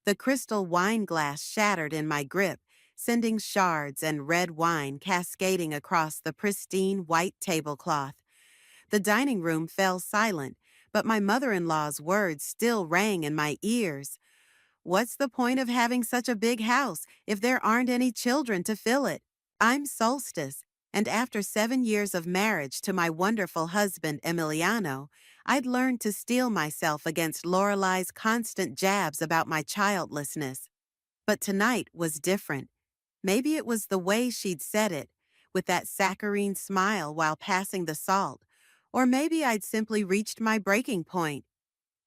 The crystal wine glass shattered in my grip, sending shards and red wine cascading across the pristine white tablecloth. The dining room fell silent, but my mother-in-law's words still rang in my ears. What's the point of having such a big house if there aren't any children to fill it? I'm Solstice, and after 7 years of marriage to my wonderful husband Emiliano, I'd learned to steel myself against Lorelei's constant jabs about my childlessness. But tonight was different. Maybe it was the way she'd said it, with that saccharine smile while passing the salt, or maybe I'd simply reached my breaking point.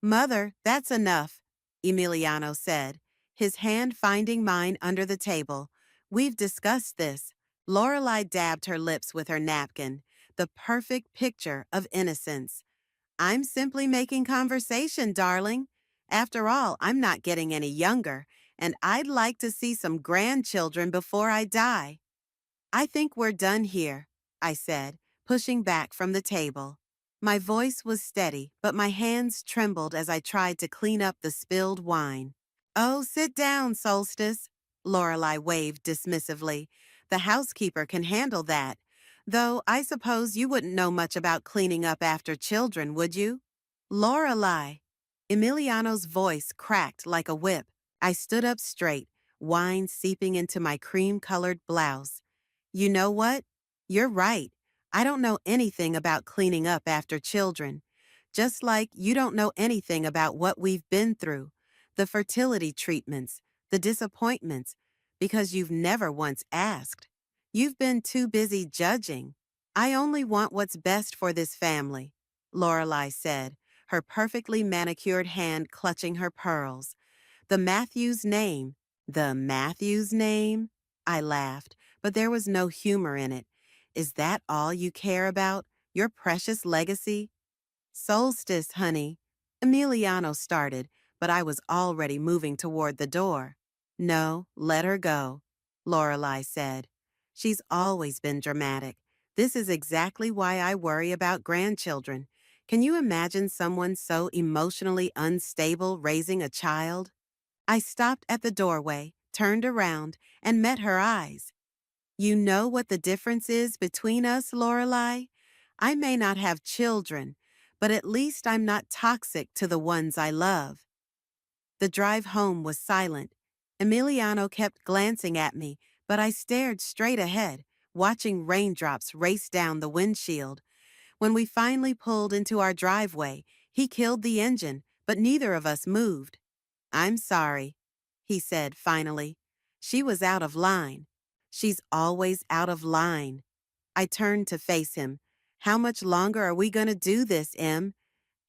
Mother, that's enough, Emiliano said, his hand finding mine under the table. We've discussed this. Lorelei dabbed her lips with her napkin, the perfect picture of innocence. I'm simply making conversation, darling. After all, I'm not getting any younger, and I'd like to see some grandchildren before I die. I think we're done here, I said, pushing back from the table. My voice was steady, but my hands trembled as I tried to clean up the spilled wine. Oh, sit down, Solstice, Lorelei waved dismissively. The housekeeper can handle that. Though I suppose you wouldn't know much about cleaning up after children, would you? Lorelei. Emiliano's voice cracked like a whip. I stood up straight, wine seeping into my cream-colored blouse. You know what? You're right. I don't know anything about cleaning up after children. Just like you don't know anything about what we've been through, the fertility treatments, the disappointments, because you've never once asked. You've been too busy judging. I only want what's best for this family, Lorelei said, her perfectly manicured hand clutching her pearls. The Matthews name. The Matthews name? I laughed, but there was no humor in it. Is that all you care about? Your precious legacy? Solstice, honey. Emiliano started, but I was already moving toward the door. No, let her go, Lorelei said. She's always been dramatic. This is exactly why I worry about grandchildren. Can you imagine someone so emotionally unstable raising a child? I stopped at the doorway, turned around, and met her eyes. You know what the difference is between us, Lorelei? I may not have children, but at least I'm not toxic to the ones I love. The drive home was silent. Emiliano kept glancing at me, but I stared straight ahead, watching raindrops race down the windshield. When we finally pulled into our driveway, he killed the engine, but neither of us moved. I'm sorry, he said finally. She was out of line. She's always out of line. I turned to face him. How much longer are we going to do this, Em?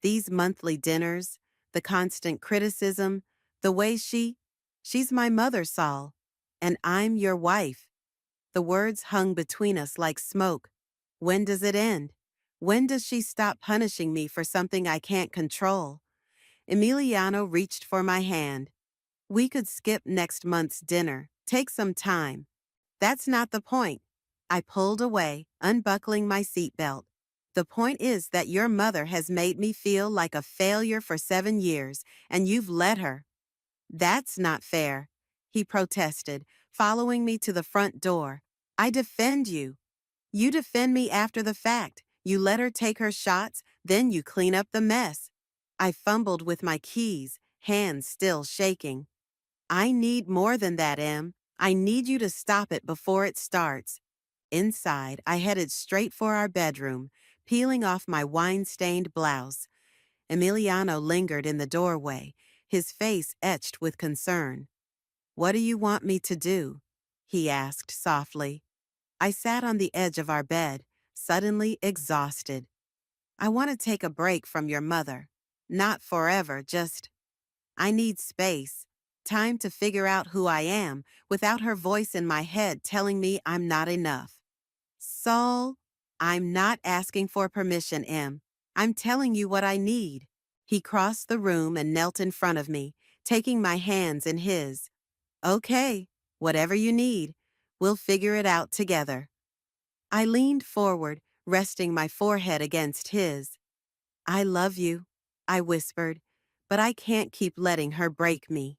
These monthly dinners, the constant criticism, the way she's my mother, Saul, and I'm your wife. The words hung between us like smoke. When does it end? When does she stop punishing me for something I can't control? Emiliano reached for my hand. We could skip next month's dinner. Take some time. That's not the point. I pulled away, unbuckling my seatbelt. The point is that your mother has made me feel like a failure for 7 years, and you've let her. That's not fair, he protested, following me to the front door. I defend you. You defend me after the fact. You let her take her shots, then you clean up the mess. I fumbled with my keys, hands still shaking. I need more than that, Em. I need you to stop it before it starts. Inside, I headed straight for our bedroom, peeling off my wine-stained blouse. Emiliano lingered in the doorway, his face etched with concern. What do you want me to do? He asked softly. I sat on the edge of our bed, suddenly exhausted. I want to take a break from your mother. Not forever, just I need space. Time to figure out who I am without her voice in my head telling me I'm not enough. Saul, I'm not asking for permission, Em. I'm telling you what I need. He crossed the room and knelt in front of me, taking my hands in his. Okay, whatever you need. We'll figure it out together. I leaned forward, resting my forehead against his. I love you, I whispered, but I can't keep letting her break me.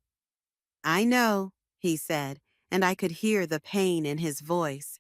I know, he said, and I could hear the pain in his voice.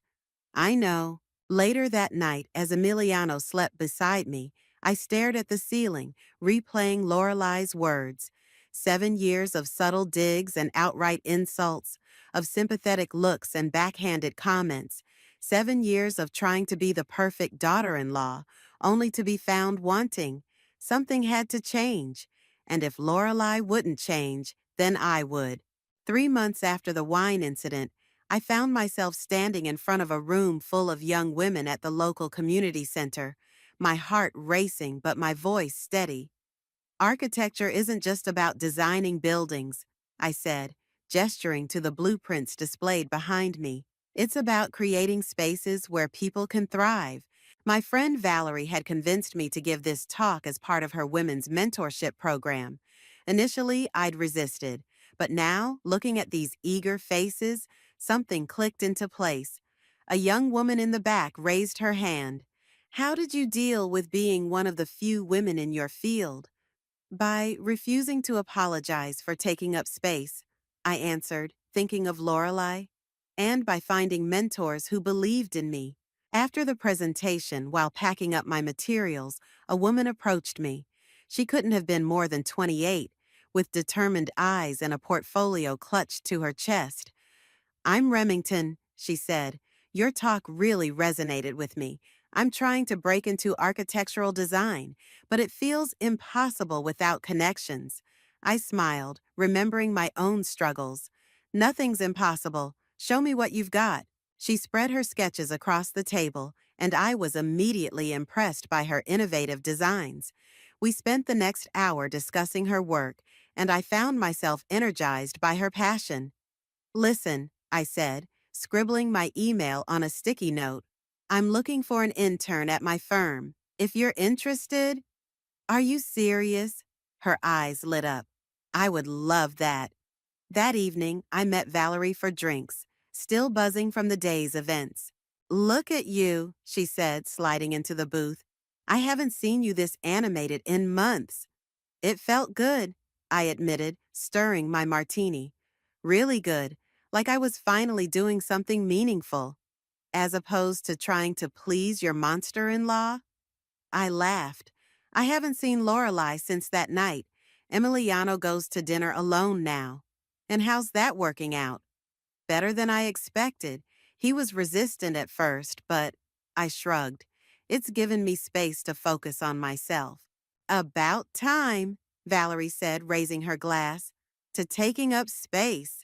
I know. Later that night, as Emiliano slept beside me, I stared at the ceiling, replaying Lorelei's words. 7 years of subtle digs and outright insults, of sympathetic looks and backhanded comments. 7 years of trying to be the perfect daughter-in-law, only to be found wanting. Something had to change. And if Lorelei wouldn't change, then I would. 3 months after the wine incident, I found myself standing in front of a room full of young women at the local community center, my heart racing but my voice steady. Architecture isn't just about designing buildings, I said, gesturing to the blueprints displayed behind me. It's about creating spaces where people can thrive. My friend Valerie had convinced me to give this talk as part of her women's mentorship program. Initially, I'd resisted, but now, looking at these eager faces, something clicked into place. A young woman in the back raised her hand. How did you deal with being one of the few women in your field? By refusing to apologize for taking up space, I answered, thinking of Lorelei, and by finding mentors who believed in me. After the presentation, while packing up my materials, a woman approached me. She couldn't have been more than 28, with determined eyes and a portfolio clutched to her chest. I'm Remington, she said. Your talk really resonated with me. I'm trying to break into architectural design, but it feels impossible without connections. I smiled, remembering my own struggles. Nothing's impossible. Show me what you've got. She spread her sketches across the table, and I was immediately impressed by her innovative designs. We spent the next hour discussing her work, and I found myself energized by her passion. Listen, I said, scribbling my email on a sticky note. I'm looking for an intern at my firm. If you're interested, are you serious? Her eyes lit up. I would love that. That evening, I met Valerie for drinks, still buzzing from the day's events. Look at you, she said, sliding into the booth. I haven't seen you this animated in months. It felt good, I admitted, stirring my martini. Really good, like I was finally doing something meaningful, as opposed to trying to please your monster-in-law. I laughed. I haven't seen Lorelei since that night. Emiliano goes to dinner alone now. And how's that working out? Better than I expected. He was resistant at first, but I shrugged. It's given me space to focus on myself. About time, Valerie said, raising her glass, to taking up space.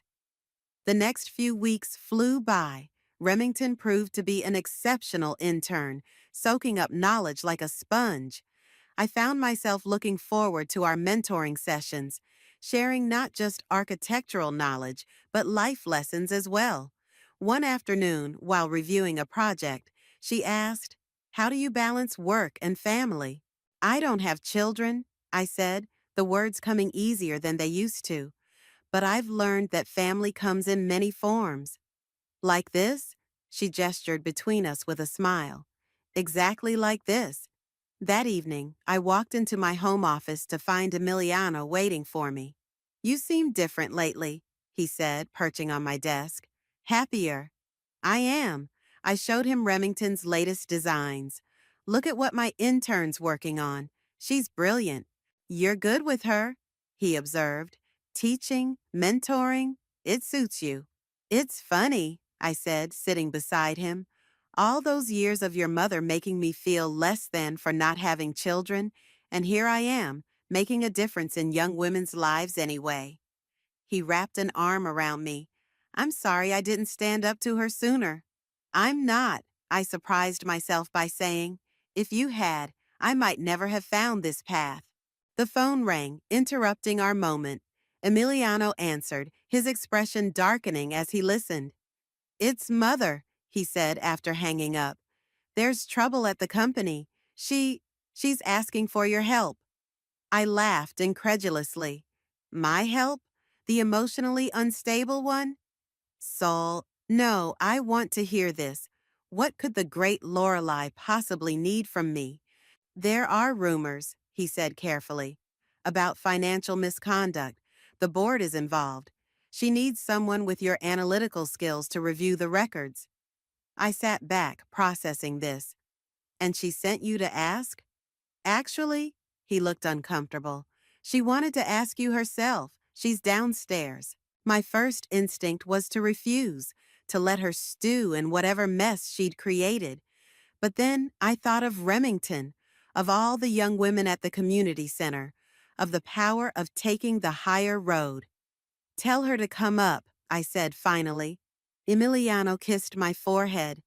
The next few weeks flew by. Remington proved to be an exceptional intern, soaking up knowledge like a sponge. I found myself looking forward to our mentoring sessions, sharing not just architectural knowledge, but life lessons as well. One afternoon, while reviewing a project, she asked, "How do you balance work and family?" I don't have children, I said, the words coming easier than they used to. But I've learned that family comes in many forms. Like this? She gestured between us with a smile. Exactly like this. That evening, I walked into my home office to find Emiliano waiting for me. You seem different lately, he said, perching on my desk. Happier. I am. I showed him Remington's latest designs. Look at what my intern's working on. She's brilliant. You're good with her, he observed. Teaching, mentoring, it suits you. It's funny, I said, sitting beside him. All those years of your mother making me feel less than for not having children, and here I am, making a difference in young women's lives anyway. He wrapped an arm around me. I'm sorry I didn't stand up to her sooner. I'm not, I surprised myself by saying. If you had, I might never have found this path. The phone rang, interrupting our moment. Emiliano answered, his expression darkening as he listened. It's Mother, he said after hanging up. There's trouble at the company. She's asking for your help. I laughed incredulously. My help? The emotionally unstable one? Saul, no, I want to hear this. What could the great Lorelei possibly need from me? There are rumors, he said carefully, about financial misconduct. The board is involved. She needs someone with your analytical skills to review the records. I sat back, processing this. And she sent you to ask? Actually, he looked uncomfortable. She wanted to ask you herself. She's downstairs. My first instinct was to refuse, to let her stew in whatever mess she'd created. But then I thought of Remington, of all the young women at the community center, of the power of taking the higher road. Tell her to come up, I said finally. Emiliano kissed my forehead.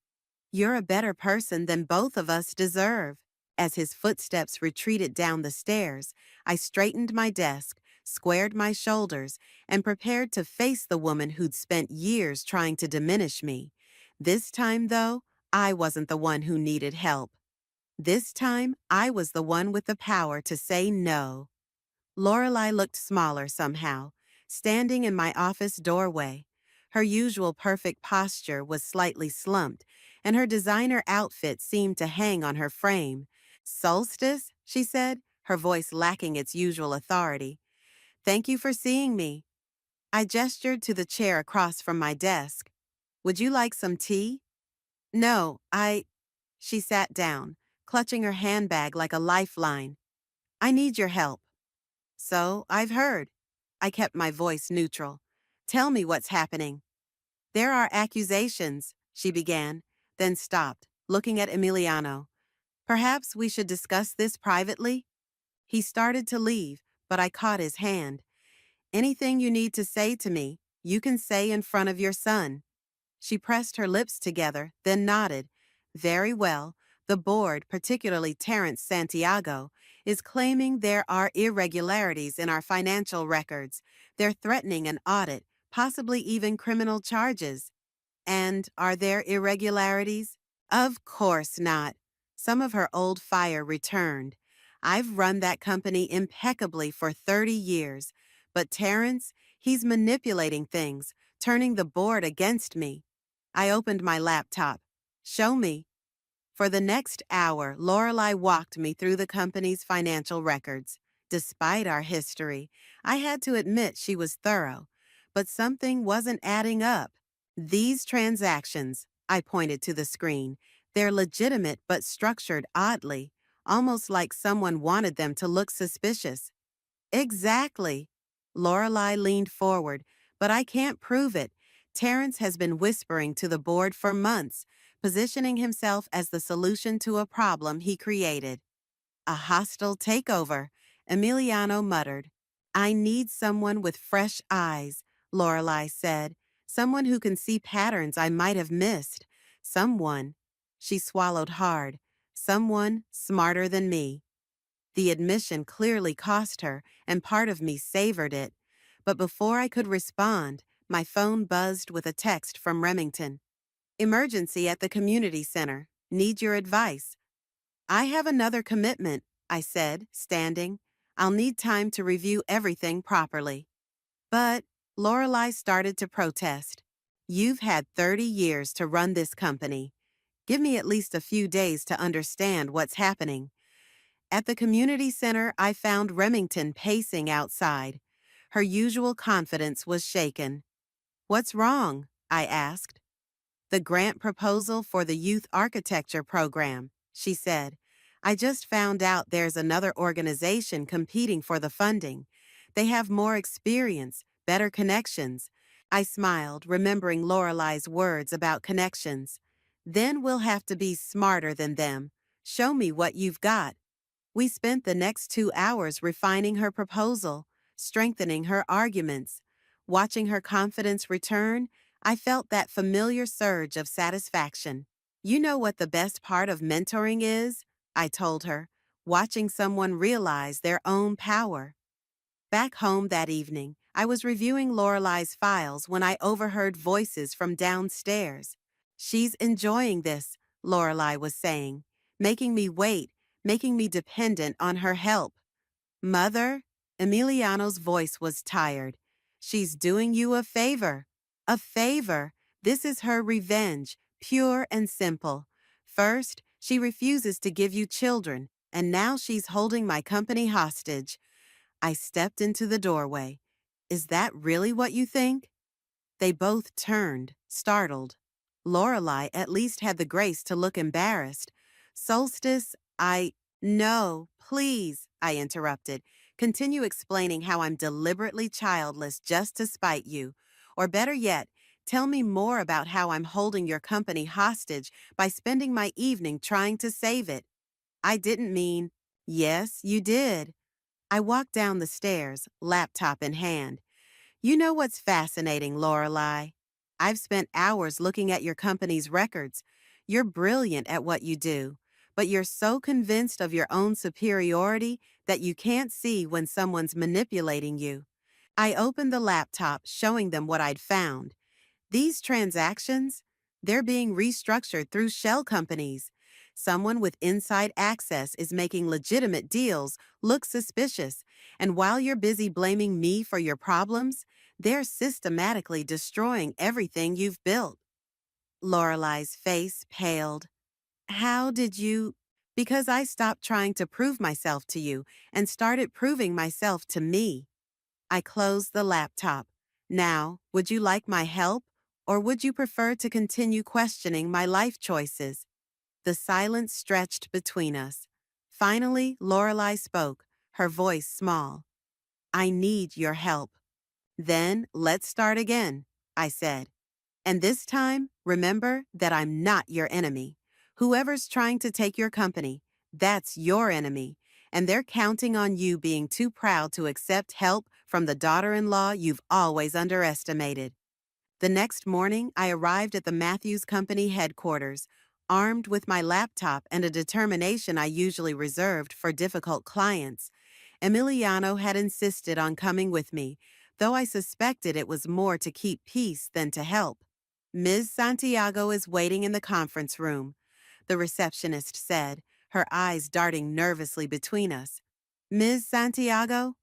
You're a better person than both of us deserve. As his footsteps retreated down the stairs, I straightened my desk, squared my shoulders, and prepared to face the woman who'd spent years trying to diminish me. This time, though, I wasn't the one who needed help. This time, I was the one with the power to say no. Lorelei looked smaller somehow, standing in my office doorway. Her usual perfect posture was slightly slumped, and her designer outfit seemed to hang on her frame. Solstice, she said, her voice lacking its usual authority. Thank you for seeing me. I gestured to the chair across from my desk. Would you like some tea? No, She sat down, clutching her handbag like a lifeline. I need your help. So, I've heard. I kept my voice neutral. Tell me what's happening. There are accusations, she began, then stopped, looking at Emiliano. Perhaps we should discuss this privately? He started to leave, but I caught his hand. Anything you need to say to me, you can say in front of your son. She pressed her lips together, then nodded. Very well. The board, particularly Terrence Santiago, is claiming there are irregularities in our financial records. They're threatening an audit, possibly even criminal charges. And are there irregularities? Of course not. Some of her old fire returned. I've run that company impeccably for 30 years. But Terrence, he's manipulating things, turning the board against me. I opened my laptop. Show me. For the next hour, Lorelei walked me through the company's financial records. Despite our history, I had to admit she was thorough. But something wasn't adding up. These transactions, I pointed to the screen, they're legitimate but structured oddly, almost like someone wanted them to look suspicious. Exactly. Lorelei leaned forward, but I can't prove it. Terrence has been whispering to the board for months, positioning himself as the solution to a problem he created. A hostile takeover, Emiliano muttered. I need someone with fresh eyes, Lorelei said. Someone who can see patterns I might have missed. Someone, she swallowed hard, someone smarter than me. The admission clearly cost her, and part of me savored it. But before I could respond, my phone buzzed with a text from Remington. Emergency at the community center. Need your advice. I have another commitment, I said, standing. I'll need time to review everything properly. But Lorelei started to protest. You've had 30 years to run this company. Give me at least a few days to understand what's happening. At the community center, I found Remington pacing outside. Her usual confidence was shaken. What's wrong? I asked. The grant proposal for the youth architecture program, she said. I just found out there's another organization competing for the funding. They have more experience, better connections. I smiled, remembering Lorelei's words about connections. Then we'll have to be smarter than them. Show me what you've got. We spent the next 2 hours refining her proposal, strengthening her arguments. Watching her confidence return, I felt that familiar surge of satisfaction. You know what the best part of mentoring is? I told her, watching someone realize their own power. Back home that evening, I was reviewing Lorelei's files when I overheard voices from downstairs. She's enjoying this, Lorelei was saying, making me wait, making me dependent on her help. Mother, Emiliano's voice was tired. She's doing you a favor. A favor. This is her revenge, pure and simple. First, she refuses to give you children, and now she's holding my company hostage. I stepped into the doorway. Is that really what you think? They both turned, startled. Lorelei at least had the grace to look embarrassed. Solstice, No, please, I interrupted. Continue explaining how I'm deliberately childless just to spite you. Or better yet, tell me more about how I'm holding your company hostage by spending my evening trying to save it. I didn't mean, yes, you did. I walked down the stairs, laptop in hand. You know what's fascinating, Lorelei? I've spent hours looking at your company's records. You're brilliant at what you do, but you're so convinced of your own superiority that you can't see when someone's manipulating you. I opened the laptop, showing them what I'd found. These transactions, they're being restructured through shell companies. Someone with inside access is making legitimate deals look suspicious, and while you're busy blaming me for your problems, they're systematically destroying everything you've built. Lorelei's face paled. How did you? Because I stopped trying to prove myself to you and started proving myself to me. I closed the laptop. Now, would you like my help, or would you prefer to continue questioning my life choices? The silence stretched between us. Finally, Lorelei spoke, her voice small. I need your help. Then let's start again, I said. And this time, remember that I'm not your enemy. Whoever's trying to take your company, that's your enemy, and they're counting on you being too proud to accept help from the daughter-in-law you've always underestimated. The next morning, I arrived at the Matthews Company headquarters, armed with my laptop and a determination I usually reserved for difficult clients. Emiliano had insisted on coming with me, though I suspected it was more to keep peace than to help. Ms. Santiago is waiting in the conference room, the receptionist said, her eyes darting nervously between us. Ms. Santiago?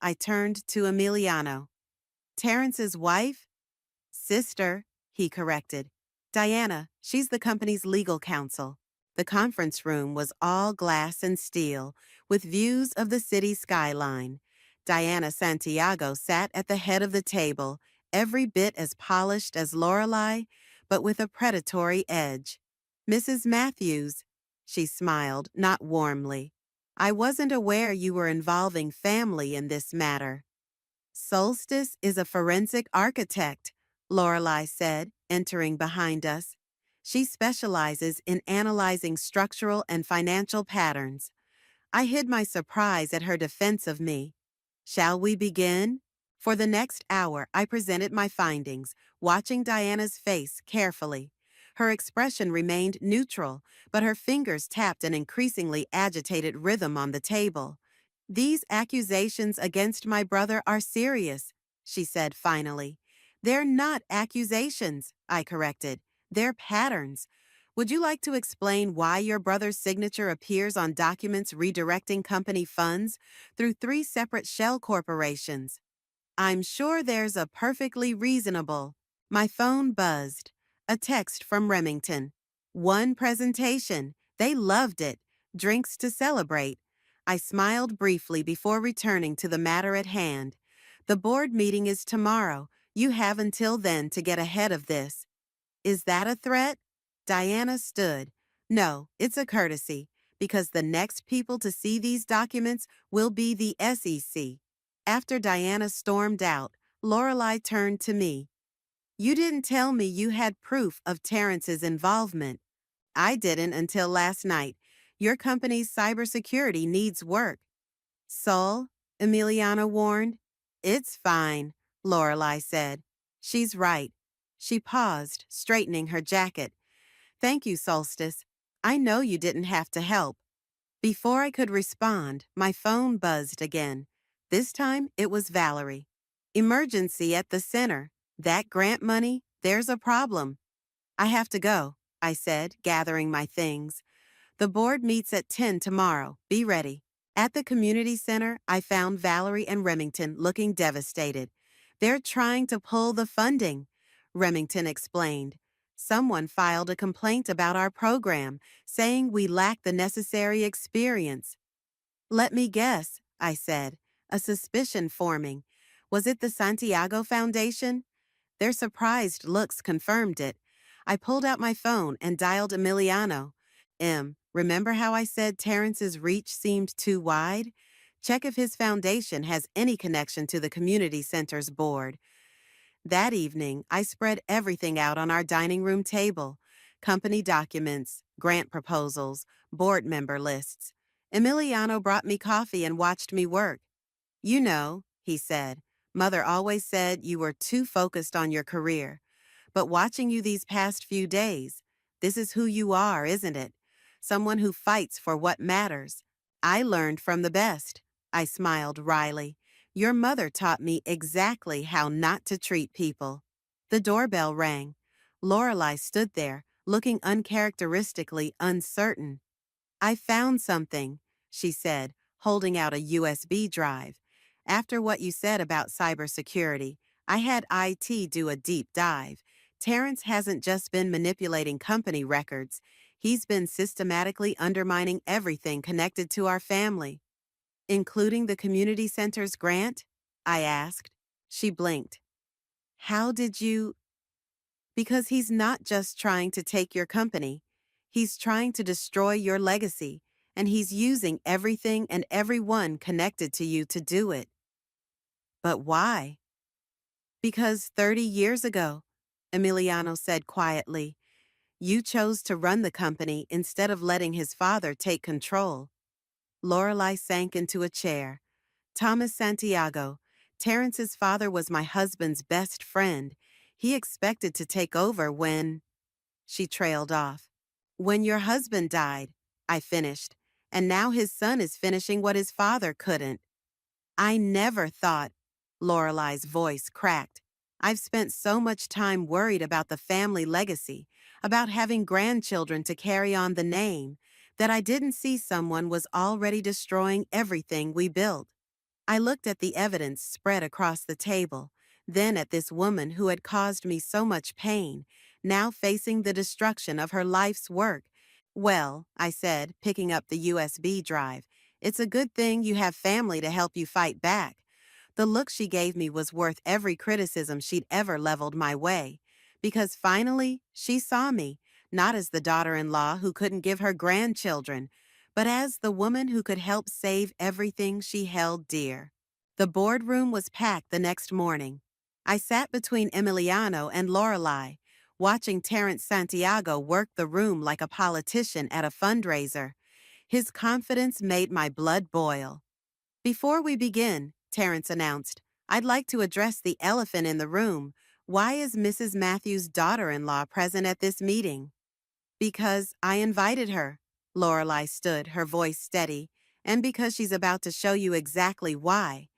I turned to Emiliano. Terrence's wife? Sister, he corrected. Diana, she's the company's legal counsel. The conference room was all glass and steel, with views of the city skyline. Diana Santiago sat at the head of the table, every bit as polished as Lorelei, but with a predatory edge. Mrs. Matthews, she smiled, not warmly. I wasn't aware you were involving family in this matter. Solstice is a forensic architect, Lorelei said, entering behind us. She specializes in analyzing structural and financial patterns. I hid my surprise at her defense of me. Shall we begin? For the next hour, I presented my findings, watching Diana's face carefully. Her expression remained neutral, but her fingers tapped an increasingly agitated rhythm on the table. These accusations against my brother are serious, she said finally. They're not accusations, I corrected. They're patterns. Would you like to explain why your brother's signature appears on documents redirecting company funds through 3 separate shell corporations? I'm sure there's a perfectly reasonable. My phone buzzed. A text from Remington. One presentation. They loved it. Drinks to celebrate. I smiled briefly before returning to the matter at hand. The board meeting is tomorrow. You have until then to get ahead of this. Is that a threat? Diana stood. No, it's a courtesy, because the next people to see these documents will be the SEC. After Diana stormed out, Lorelei turned to me. You didn't tell me you had proof of Terrence's involvement. I didn't until last night. Your company's cybersecurity needs work. Sol, Emiliana warned. It's fine, Lorelei said. She's right. She paused, straightening her jacket. Thank you, Solstice. I know you didn't have to help. Before I could respond, my phone buzzed again. This time, it was Valerie. Emergency at the center. That grant money, there's a problem. I have to go, I said, gathering my things. The board meets at 10 tomorrow. Be ready. At the community center, I found Valerie and Remington looking devastated. They're trying to pull the funding, Remington explained. Someone filed a complaint about our program, saying we lack the necessary experience. Let me guess, I said, a suspicion forming. Was it the Santiago Foundation? Their surprised looks confirmed it. I pulled out my phone and dialed Emiliano. Remember how I said Terrence's reach seemed too wide? Check if his foundation has any connection to the community center's board. That evening, I spread everything out on our dining room table: company documents, grant proposals, board member lists. Emiliano brought me coffee and watched me work. You know, he said, Mother always said you were too focused on your career. But watching you these past few days, this is who you are, isn't it? Someone who fights for what matters. I learned from the best. I smiled wryly. Your mother taught me exactly how not to treat people. The doorbell rang. Lorelei stood there, looking uncharacteristically uncertain. I found something, she said, holding out a USB drive. After what you said about cybersecurity, I had IT do a deep dive. Terrence hasn't just been manipulating company records. He's been systematically undermining everything connected to our family. Including the community center's grant? I asked. She blinked. How did you? Because he's not just trying to take your company. He's trying to destroy your legacy, and he's using everything and everyone connected to you to do it. But why? Because 30 years ago, Emiliano said quietly, you chose to run the company instead of letting his father take control. Lorelei sank into a chair. Thomas Santiago, Terrence's father, was my husband's best friend. He expected to take over when... She trailed off. When your husband died, I finished, and now his son is finishing what his father couldn't. I never thought, Lorelei's voice cracked. I've spent so much time worried about the family legacy, about having grandchildren to carry on the name, that I didn't see someone was already destroying everything we built. I looked at the evidence spread across the table, then at this woman who had caused me so much pain, now facing the destruction of her life's work. Well, I said, picking up the USB drive, it's a good thing you have family to help you fight back. The look she gave me was worth every criticism she'd ever leveled my way. Because finally, she saw me, not as the daughter-in-law who couldn't give her grandchildren, but as the woman who could help save everything she held dear. The boardroom was packed the next morning. I sat between Emiliano and Lorelei, watching Terrence Santiago work the room like a politician at a fundraiser. His confidence made my blood boil. Before we begin, Terrence announced, I'd like to address the elephant in the room. Why is Mrs. Matthews' daughter-in-law present at this meeting? Because I invited her. Lorelei stood, her voice steady, and because she's about to show you exactly why.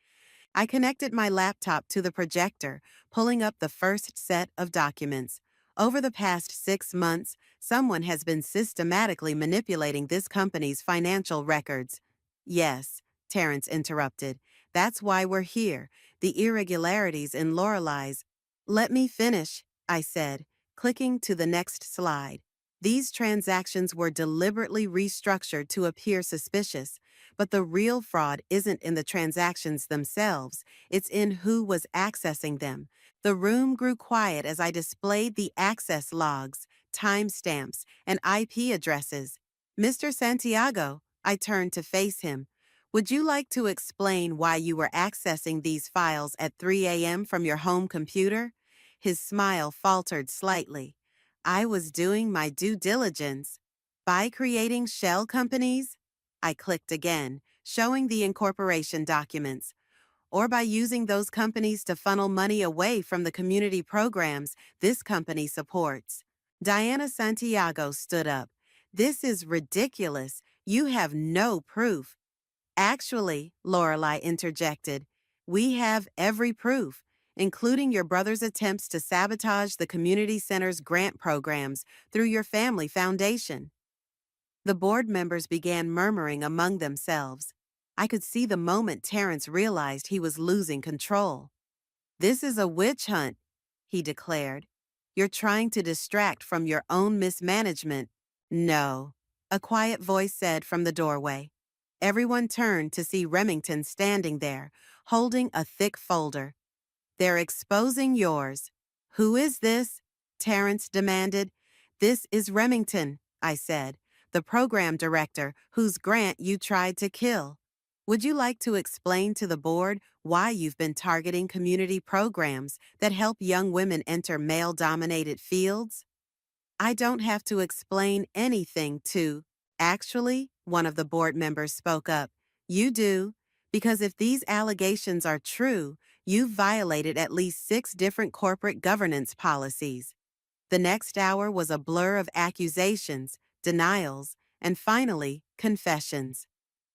I connected my laptop to the projector, pulling up the first set of documents. Over the past 6 months, someone has been systematically manipulating this company's financial records. Yes, Terrence interrupted. That's why we're here. The irregularities in Lorelei's. Let me finish, I said, clicking to the next slide. These transactions were deliberately restructured to appear suspicious, but the real fraud isn't in the transactions themselves, it's in who was accessing them. The room grew quiet as I displayed the access logs, timestamps, and IP addresses. Mr. Santiago, I turned to face him. Would you like to explain why you were accessing these files at 3 a.m. from your home computer? His smile faltered slightly. I was doing my due diligence. By creating shell companies? I clicked again, showing the incorporation documents. Or by using those companies to funnel money away from the community programs this company supports. Diana Santiago stood up. This is ridiculous. You have no proof. Actually, Lorelei interjected, we have every proof, including your brother's attempts to sabotage the community center's grant programs through your family foundation. The board members began murmuring among themselves. I could see the moment Terrence realized he was losing control. This is a witch hunt, he declared. You're trying to distract from your own mismanagement. No, a quiet voice said from the doorway. Everyone turned to see Remington standing there, holding a thick folder. They're exposing yours. Who is this? Terrence demanded. This is Remington, I said, the program director whose grant you tried to kill. Would you like to explain to the board why you've been targeting community programs that help young women enter male-dominated fields? I don't have to explain anything to. Actually, one of the board members spoke up. You do, because if these allegations are true, you've violated at least 6 different corporate governance policies. The next hour was a blur of accusations, denials, and finally, confessions.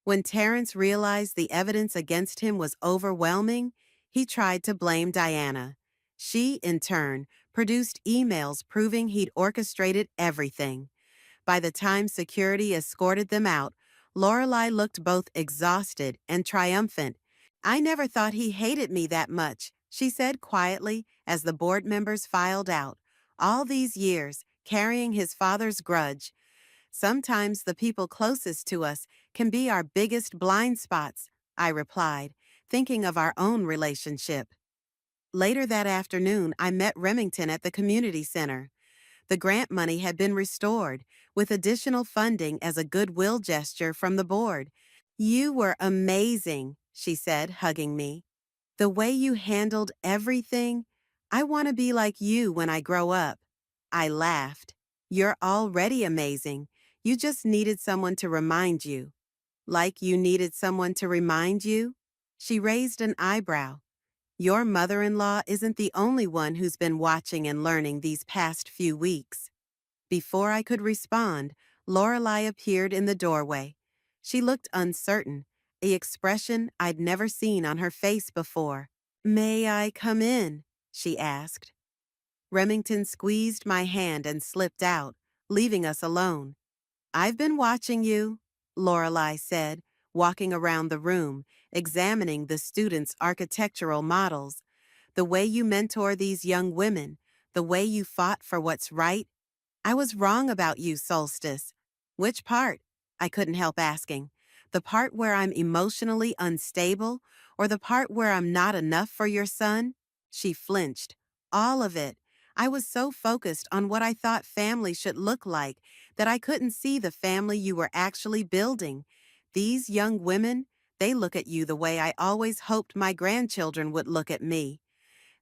When Terrence realized the evidence against him was overwhelming, he tried to blame Diana. She, in turn, produced emails proving he'd orchestrated everything. By the time security escorted them out, Lorelei looked both exhausted and triumphant. I never thought he hated me that much, she said quietly as the board members filed out. All these years, carrying his father's grudge. Sometimes the people closest to us can be our biggest blind spots, I replied, thinking of our own relationship. Later that afternoon, I met Remington at the community center. The grant money had been restored, with additional funding as a goodwill gesture from the board. You were amazing, she said, hugging me. The way you handled everything, I want to be like you when I grow up. I laughed. You're already amazing. You just needed someone to remind you. Like you needed someone to remind you? She raised an eyebrow. Your mother-in-law isn't the only one who's been watching and learning these past few weeks. Before I could respond, Lorelei appeared in the doorway. She looked uncertain, a expression I'd never seen on her face before. May I come in? She asked. Remington squeezed my hand and slipped out, leaving us alone. I've been watching you, Lorelei said, walking around the room, examining the students' architectural models. The way you mentor these young women, the way you fought for what's right. I was wrong about you, Solstice. Which part? I couldn't help asking. The part where I'm emotionally unstable, or the part where I'm not enough for your son? She flinched. All of it. I was so focused on what I thought family should look like that I couldn't see the family you were actually building. These young women, they look at you the way I always hoped my grandchildren would look at me.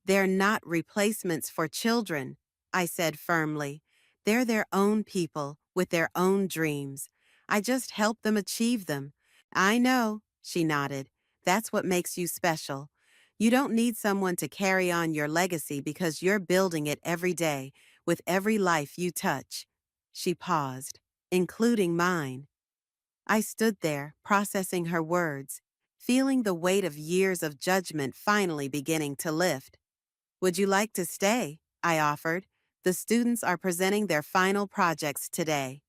They're not replacements for children, I said firmly. They're their own people with their own dreams. I just help them achieve them. I know, she nodded. That's what makes you special. You don't need someone to carry on your legacy because you're building it every day with every life you touch. She paused, including mine. I stood there, processing her words, feeling the weight of years of judgment finally beginning to lift. Would you like to stay? I offered. The students are presenting their final projects today.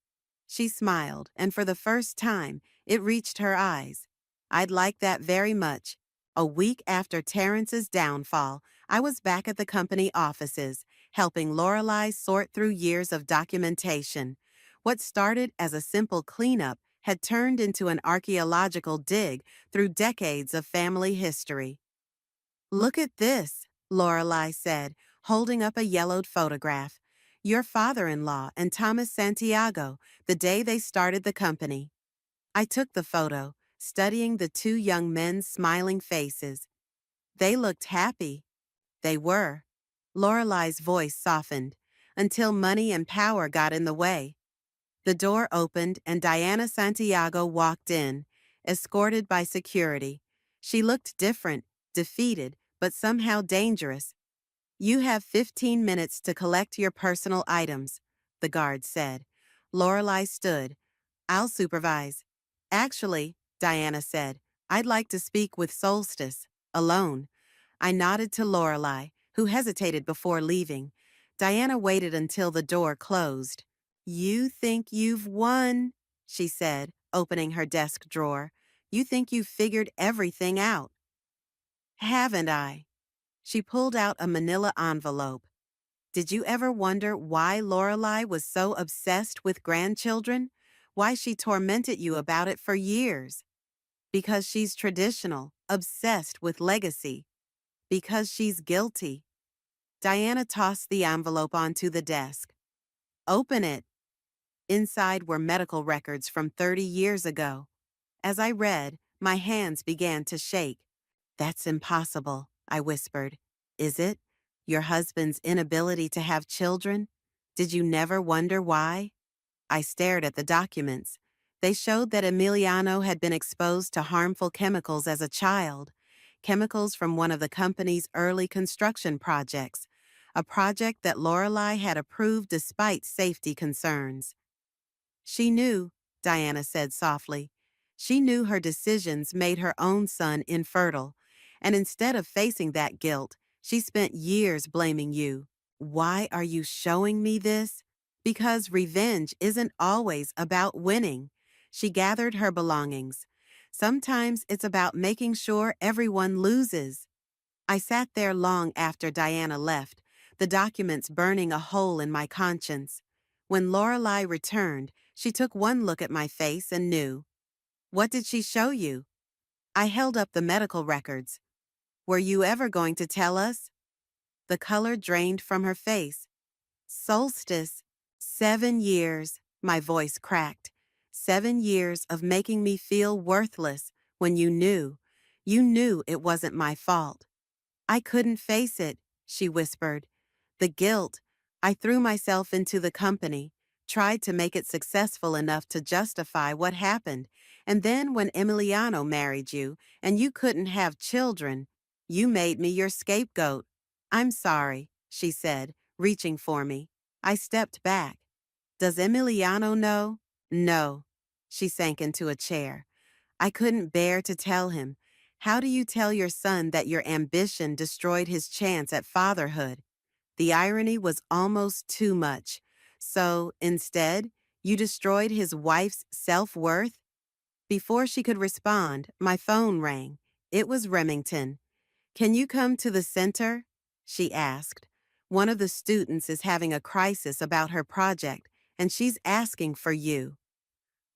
She smiled, and for the first time, it reached her eyes. I'd like that very much. A week after Terrence's downfall, I was back at the company offices, helping Lorelei sort through years of documentation. What started as a simple cleanup had turned into an archaeological dig through decades of family history. Look at this, Lorelei said, holding up a yellowed photograph. Your father-in-law and Thomas Santiago, the day they started the company. I took the photo, studying the two young men's smiling faces. They looked happy. They were. Lorelei's voice softened, until money and power got in the way. The door opened and Diana Santiago walked in, escorted by security. She looked different, defeated, but somehow dangerous. You have 15 minutes to collect your personal items, the guard said. Lorelei stood. I'll supervise. Actually, Diana said, I'd like to speak with Solstice, alone. I nodded to Lorelei, who hesitated before leaving. Diana waited until the door closed. You think you've won, she said, opening her desk drawer. You think you've figured everything out. Haven't I? She pulled out a manila envelope. Did you ever wonder why Lorelei was so obsessed with grandchildren? Why she tormented you about it for years? Because she's traditional, obsessed with legacy. Because she's guilty. Diana tossed the envelope onto the desk. Open it. Inside were medical records from 30 years ago. As I read, my hands began to shake. That's impossible, I whispered. Is it? Your husband's inability to have children? Did you never wonder why? I stared at the documents. They showed that Emiliano had been exposed to harmful chemicals as a child, chemicals from one of the company's early construction projects, a project that Lorelei had approved despite safety concerns. She knew, Diana said softly. She knew her decisions made her own son infertile, and instead of facing that guilt, she spent years blaming you. Why are you showing me this? Because revenge isn't always about winning. She gathered her belongings. Sometimes it's about making sure everyone loses. I sat there long after Diana left, the documents burning a hole in my conscience. When Lorelei returned, she took one look at my face and knew. What did she show you? I held up the medical records. Were you ever going to tell us? The color drained from her face. Solstice. 7 years, my voice cracked. 7 years of making me feel worthless when you knew. You knew it wasn't my fault. I couldn't face it, she whispered. The guilt. I threw myself into the company, tried to make it successful enough to justify what happened, and then when Emiliano married you and you couldn't have children, you made me your scapegoat. I'm sorry, she said, reaching for me. I stepped back. Does Emiliano know? No. She sank into a chair. I couldn't bear to tell him. How do you tell your son that your ambition destroyed his chance at fatherhood? The irony was almost too much. So, instead, you destroyed his wife's self-worth? Before she could respond, my phone rang. It was Remington. Can you come to the center? She asked. One of the students is having a crisis about her project, and she's asking for you.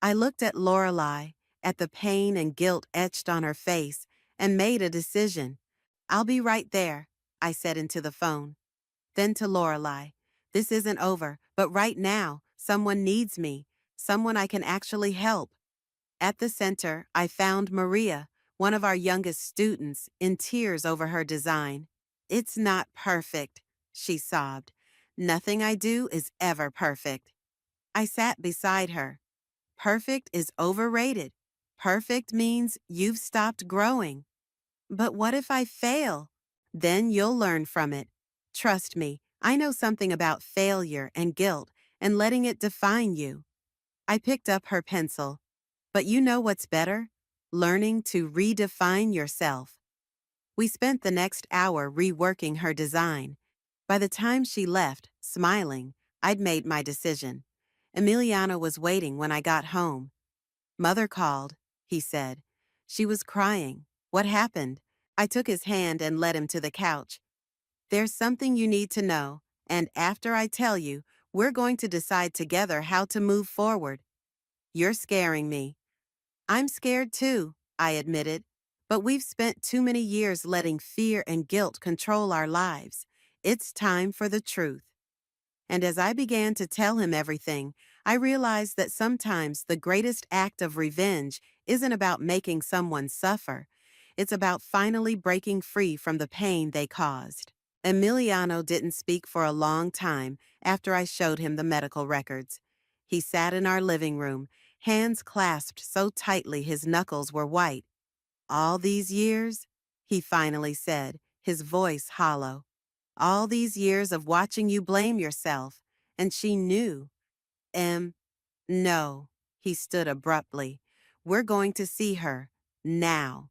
I looked at Lorelei, at the pain and guilt etched on her face, and made a decision. I'll be right there, I said into the phone. Then to Lorelei, this isn't over, but right now, someone needs me, someone I can actually help. At the center, I found Maria, one of our youngest students, in tears over her design. It's not perfect, she sobbed. Nothing I do is ever perfect. I sat beside her. Perfect is overrated. Perfect means you've stopped growing. But what if I fail? Then you'll learn from it. Trust me, I know something about failure and guilt and letting it define you. I picked up her pencil. But you know what's better? Learning to redefine yourself. We spent the next hour reworking her design. By the time she left, smiling, I'd made my decision. Emiliano was waiting when I got home. Mother called, he said. She was crying. What happened? I took his hand and led him to the couch. There's something you need to know, and after I tell you, we're going to decide together how to move forward. You're scaring me. I'm scared too, I admitted. But we've spent too many years letting fear and guilt control our lives. It's time for the truth. And as I began to tell him everything, I realized that sometimes the greatest act of revenge isn't about making someone suffer. It's about finally breaking free from the pain they caused. Emiliano didn't speak for a long time after I showed him the medical records. He sat in our living room, hands clasped so tightly his knuckles were white. All these years, he finally said, his voice hollow. All these years of watching you blame yourself, and she knew. No, he stood abruptly. We're going to see her, now.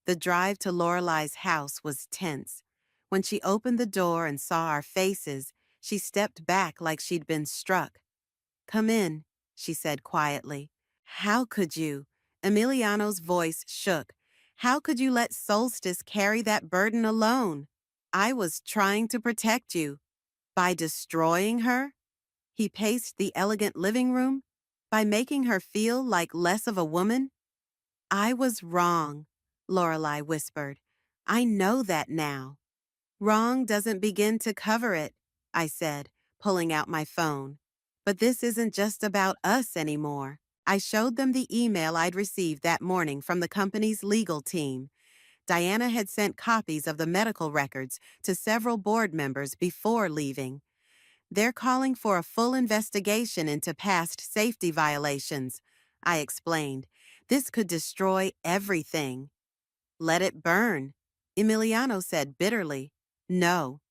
The drive to Lorelei's house was tense. When she opened the door and saw our faces, she stepped back like she'd been struck. Come in, she said quietly. How could you? Emiliano's voice shook. How could you let Solstice carry that burden alone? I was trying to protect you. By destroying her? He paced the elegant living room. By making her feel like less of a woman? I was wrong, Lorelei whispered. I know that now. Wrong doesn't begin to cover it, I said, pulling out my phone. But this isn't just about us anymore. I showed them the email I'd received that morning from the company's legal team. Diana had sent copies of the medical records to several board members before leaving. They're calling for a full investigation into past safety violations, I explained. This could destroy everything. Let it burn, Emiliano said bitterly. No.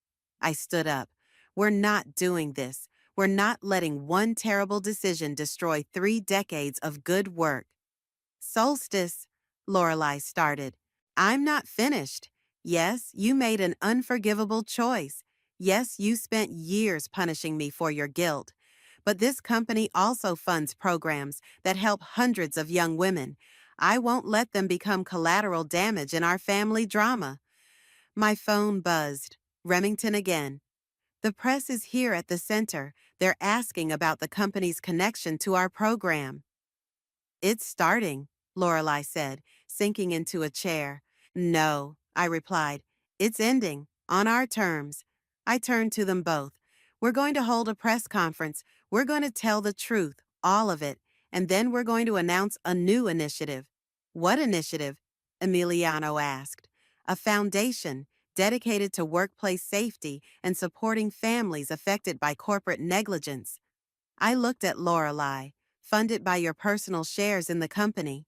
I stood up. We're not doing this. We're not letting one terrible decision destroy 3 decades of good work. Solstice, Lorelei started. I'm not finished. Yes, you made an unforgivable choice. Yes, you spent years punishing me for your guilt. But this company also funds programs that help hundreds of young women. I won't let them become collateral damage in our family drama. My phone buzzed. Remington again. The press is here at the center. They're asking about the company's connection to our program. It's starting, Lorelei said, sinking into a chair. No, I replied. It's ending, on our terms. I turned to them both. We're going to hold a press conference. We're going to tell the truth, all of it, and then we're going to announce a new initiative. What initiative? Emiliano asked. A foundation dedicated to workplace safety and supporting families affected by corporate negligence. I looked at Lorelei. Funded by your personal shares in the company.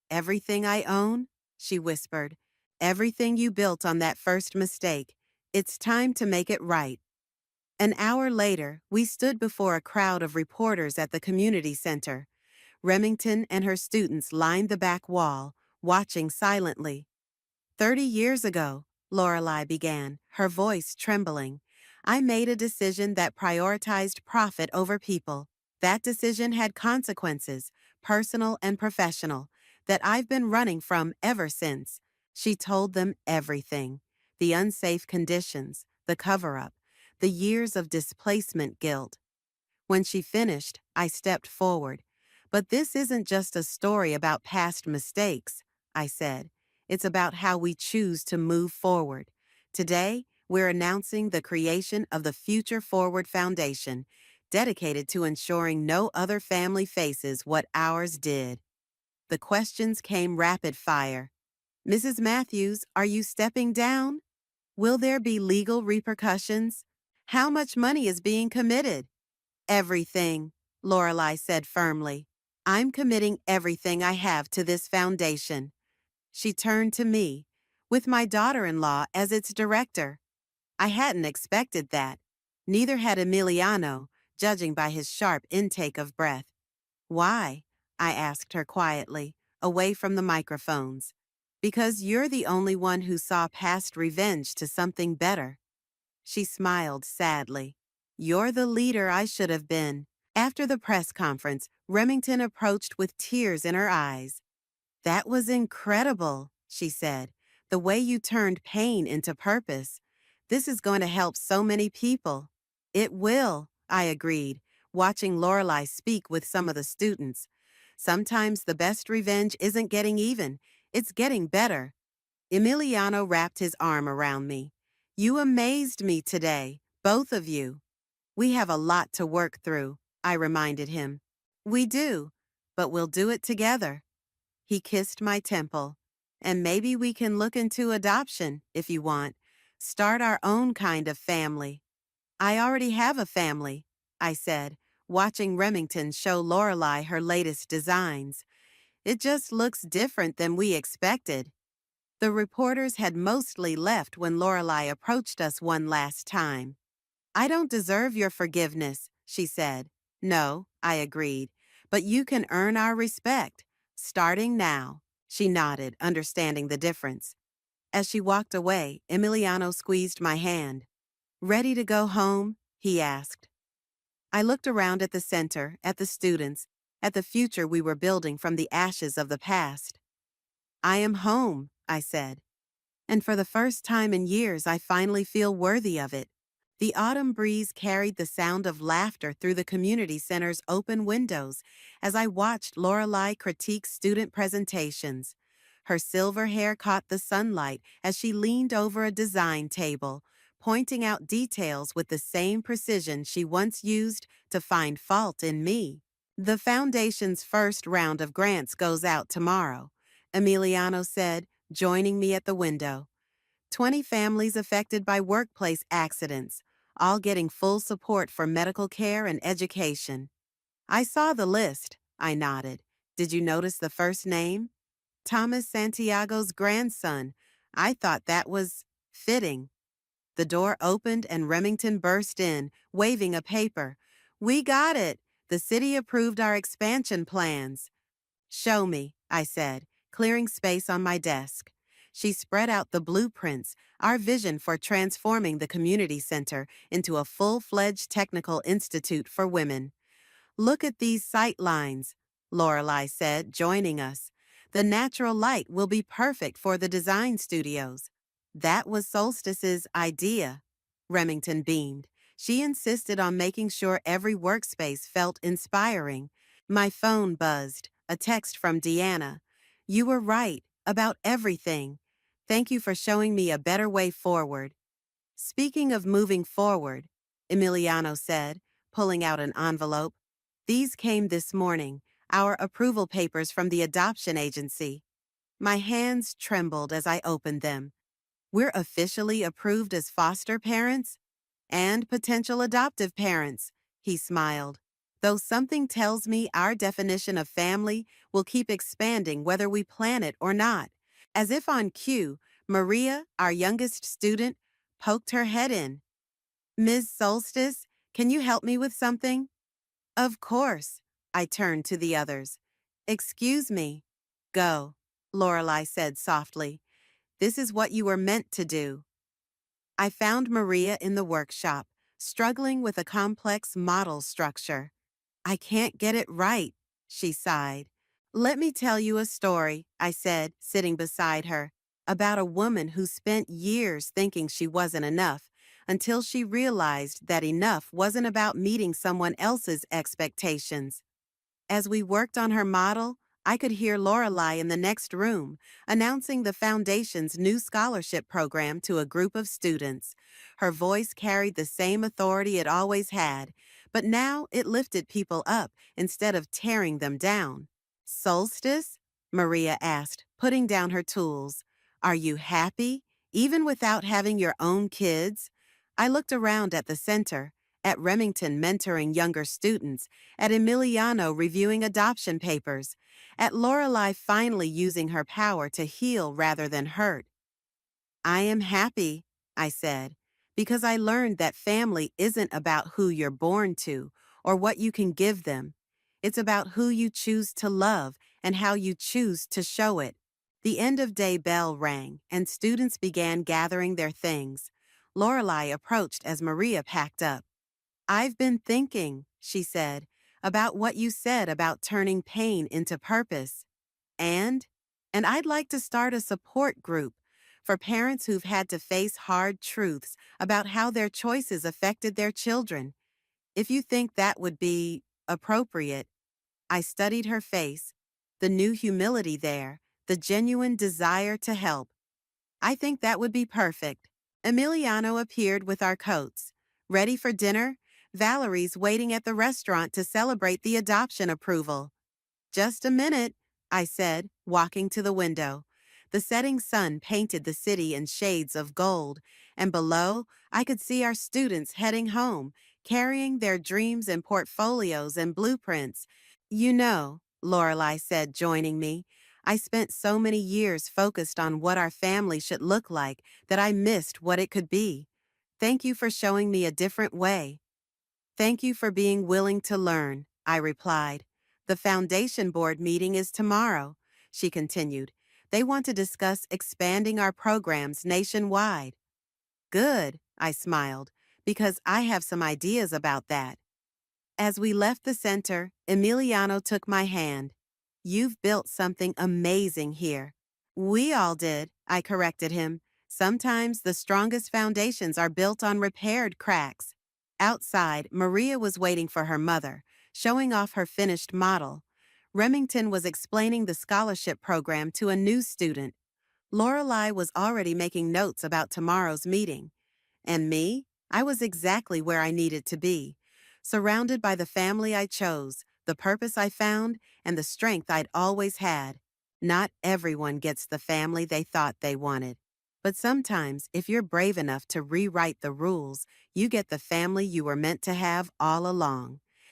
Everything I own? She whispered. Everything you built on that first mistake. It's time to make it right. An hour later, we stood before a crowd of reporters at the community center. Remington and her students lined the back wall, watching silently. 30 years ago, Lorelei began, her voice trembling, I made a decision that prioritized profit over people. That decision had consequences, personal and professional, that I've been running from ever since. She told them everything. The unsafe conditions, the cover-up, the years of displacement guilt. When she finished, I stepped forward. But this isn't just a story about past mistakes, I said. It's about how we choose to move forward. Today, we're announcing the creation of the Future Forward Foundation, dedicated to ensuring no other family faces what ours did. The questions came rapid fire. Mrs. Matthews, are you stepping down? Will there be legal repercussions? How much money is being committed? Everything, Lorelei said firmly. I'm committing everything I have to this foundation. She turned to me, with my daughter-in-law as its director. I hadn't expected that. Neither had Emiliano, judging by his sharp intake of breath. Why? I asked her quietly, away from the microphones. Because you're the only one who saw past revenge to something better. She smiled sadly. You're the leader I should have been. After the press conference, Remington approached with tears in her eyes. That was incredible, she said. The way you turned pain into purpose. This is going to help so many people. It will, I agreed, watching Lorelei speak with some of the students. Sometimes the best revenge isn't getting even, it's getting better. Emiliano wrapped his arm around me. You amazed me today, both of you. We have a lot to work through, I reminded him. We do, but we'll do it together. He kissed my temple. And maybe we can look into adoption, if you want. Start our own kind of family. I already have a family, I said, watching Remington show Lorelei her latest designs. It just looks different than we expected. The reporters had mostly left when Lorelei approached us one last time. I don't deserve your forgiveness, she said. No, I agreed, but you can earn our respect, starting now. She nodded, understanding the difference. As she walked away, Emiliano squeezed my hand. Ready to go home? He asked. I looked around at the center, at the students, at the future we were building from the ashes of the past. I am home, I said. And for the first time in years, I finally feel worthy of it. The autumn breeze carried the sound of laughter through the community center's open windows as I watched Lorelei critique student presentations. Her silver hair caught the sunlight as she leaned over a design table, pointing out details with the same precision she once used to find fault in me. The Foundation's first round of grants goes out tomorrow, Emiliano said, joining me at the window. 20 families affected by workplace accidents, all getting full support for medical care and education. I saw the list, I nodded. Did you notice the first name? Thomas Santiago's grandson. I thought that was fitting. The door opened and Remington burst in, waving a paper. We got it! The city approved our expansion plans. Show me, I said, clearing space on my desk. She spread out the blueprints, our vision for transforming the community center into a full-fledged technical institute for women. Look at these sight lines, Lorelei said, joining us. The natural light will be perfect for the design studios. That was Solstice's idea. Remington beamed. She insisted on making sure every workspace felt inspiring. My phone buzzed, a text from Deanna. You were right, about everything. Thank you for showing me a better way forward. Speaking of moving forward, Emiliano said, pulling out an envelope. These came this morning, our approval papers from the adoption agency. My hands trembled as I opened them. We're officially approved as foster parents and potential adoptive parents, he smiled. Though something tells me our definition of family will keep expanding whether we plan it or not. As if on cue, Maria, our youngest student, poked her head in. Ms. Solstice, can you help me with something? Of course, I turned to the others. Excuse me. Go, Lorelei said softly. This is what you were meant to do. I found Maria in the workshop, struggling with a complex model structure. I can't get it right, she sighed. Let me tell you a story, I said, sitting beside her, about a woman who spent years thinking she wasn't enough, until she realized that enough wasn't about meeting someone else's expectations. As we worked on her model, I could hear Lorelei in the next room, announcing the Foundation's new scholarship program to a group of students. Her voice carried the same authority it always had, but now it lifted people up instead of tearing them down. Solstice? Maria asked, putting down her tools. Are you happy, even without having your own kids? I looked around at the center, at Remington mentoring younger students, at Emiliano reviewing adoption papers, at Lorelei finally using her power to heal rather than hurt. I am happy, I said, because I learned that family isn't about who you're born to or what you can give them. It's about who you choose to love and how you choose to show it. The end-of-day bell rang, and students began gathering their things. Lorelei approached as Maria packed up. I've been thinking, she said, about what you said about turning pain into purpose. And I'd like to start a support group for parents who've had to face hard truths about how their choices affected their children. If you think that would be appropriate. I studied her face, the new humility there, the genuine desire to help. I think that would be perfect. Emiliano appeared with our coats. Ready for dinner? Valerie's waiting at the restaurant to celebrate the adoption approval. Just a minute, I said, walking to the window. The setting sun painted the city in shades of gold, and below, I could see our students heading home, carrying their dreams and portfolios and blueprints. You know, Lorelei said, joining me, I spent so many years focused on what our family should look like that I missed what it could be. Thank you for showing me a different way. Thank you for being willing to learn, I replied. The Foundation Board meeting is tomorrow, she continued. They want to discuss expanding our programs nationwide. Good, I smiled, because I have some ideas about that. As we left the center, Emiliano took my hand. You've built something amazing here. We all did, I corrected him. Sometimes the strongest foundations are built on repaired cracks. Outside, Maria was waiting for her mother, showing off her finished model. Remington was explaining the scholarship program to a new student. Lorelei was already making notes about tomorrow's meeting. And me? I was exactly where I needed to be, surrounded by the family I chose, the purpose I found, and the strength I'd always had. Not everyone gets the family they thought they wanted. But sometimes, if you're brave enough to rewrite the rules, you get the family you were meant to have all along.